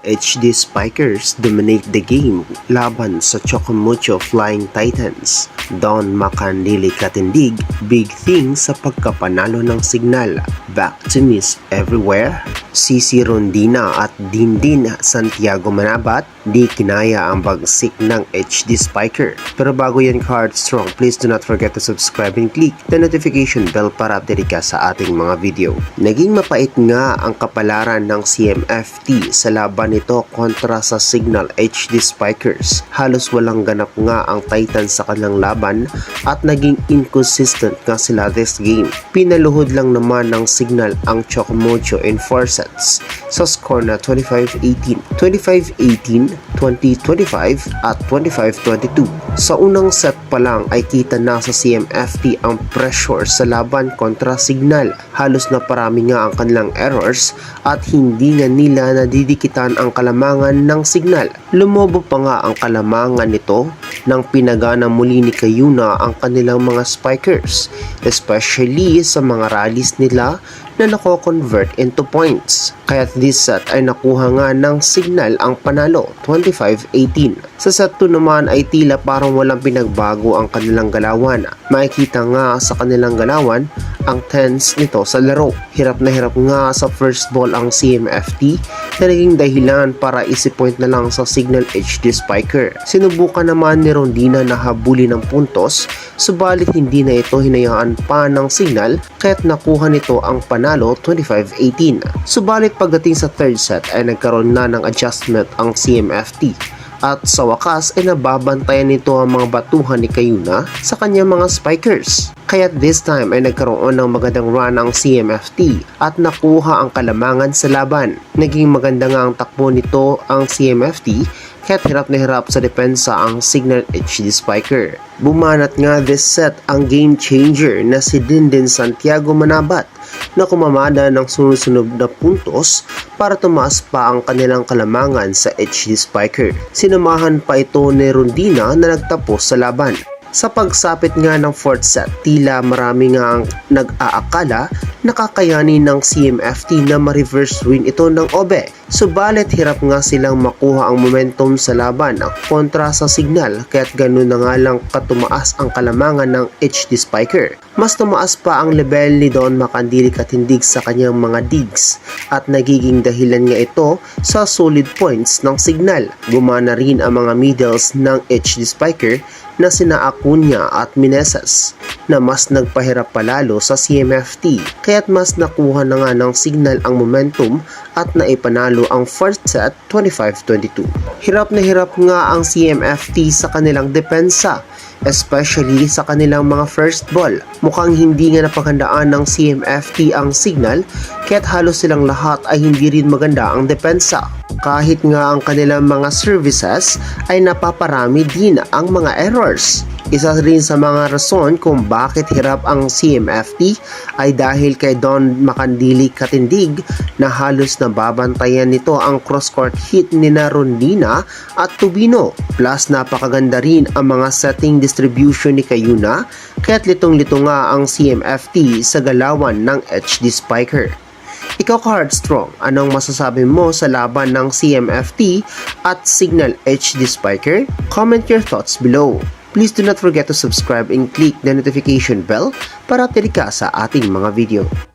HD Spikers dominate the game laban sa Chocomucho Flying Titans. Don Makandili katindig, big thing sa pagkapanalo ng signal. Back to miss everywhere. CC Rondina at Dindin Santiago Manabat, di kinaya ang bagsik ng HD Spiker. Pero bago yan Card Strong, please do not forget to subscribe and click the notification bell para update ka sa ating mga video. Naging mapait nga ang kapalaran ng CMFT sa laban nito kontra sa Signal HD Spikers. Halos walang ganap nga ang Titans sa kanilang laban at naging inconsistent nga sila this game. Pinaluhod lang naman ng Signal ang Chocomucho in 4 sets sa score na 25-18, 25-18, 20-25 at 25-22. Sa unang set pa lang ay kita na sa CMFT ang pressure sa laban kontra Signal. Halos na parami nga ang kanilang errors at hindi nga nila nadidikitan ang kalamangan ng Signal. Lumobo pa nga ang kalamangan nito nang pinagana muli ni Kayuna ang kanilang mga spikers, especially sa mga rallies nila na nako-convert into points. Kaya't this set ay nakuha nga ng Signal ang panalo, 25-18. Sa set 2 naman ay tila parang walang pinagbago ang kanilang galawan. Makikita nga sa kanilang galawan ang tense nito sa laro. Hirap na hirap nga sa first ball ang CMFT na naging dahilan para isi-point na lang sa Signal HD Spiker. Sinubukan naman ni Rondina na habulin ng puntos, subalit hindi na ito hinayaan pa ng Signal kaya't nakuha nito ang panalo 25-18. Subalit pagdating sa third set ay nagkaroon na ng adjustment ang CMFT. At sa wakas ay nababantayan nito ang mga batuhan ni Kayuna sa kanyang mga spikers. Kaya this time ay nagkaroon ng magandang run ang CMFT at nakuha ang kalamangan sa laban. Naging maganda nga ang takbo nito ang CMFT kaya't hirap na hirap sa depensa ang Signal HD Spiker. Bumanat nga this set ang game changer na si Dindin Santiago Manabat na kumamada ng sunod-sunod na puntos para tumaas pa ang kanilang kalamangan sa HD Spiker. Sinamahan pa ito ni Rondina na nagtapos sa laban. Sa pagsapit nga ng 4th set, tila marami nga ang nag-aakala na kakayanin ng CMFT na ma-reverse win ito ng Obe. Subalit hirap nga silang makuha ang momentum sa laban kontra sa Signal kaya't ganun na nga lang katumaas ang kalamangan ng HD Spiker. Mas tumaas pa ang level ni Don Makandili katindig sa kanyang mga digs at nagiging dahilan nga ito sa solid points ng Signal. Gumana rin ang mga middles ng HD Spiker na sina Acuña at Meneses na mas nagpahirap palalo sa CMFT kaya't mas nakuha na nga ng Signal ang momentum at naipanalo ang first set 25-22. Hirap na hirap nga ang CMFT sa kanilang depensa, especially sa kanilang mga first ball. Mukhang hindi nga napaghandaan ng CMFT ang Signal kaya't halos silang lahat ay hindi rin maganda ang depensa. Kahit nga ang kanilang mga services ay napaparami din ang mga errors. Isa rin sa mga rason kung bakit hirap ang CMFT ay dahil kay Don Makandili katindig na halos nababantayan nito ang cross-court hit ni Rondina at Tubino. Plus napakaganda rin ang mga setting distribution ni Kayuna kaya't litong-lito nga ang CMFT sa galawan ng HD Spiker. Ikaw Card Strong, anong masasabi mo sa laban ng CMFT at Signal HD Spiker? Comment your thoughts below. Please do not forget to subscribe and click the notification bell para update ka sa ating mga video.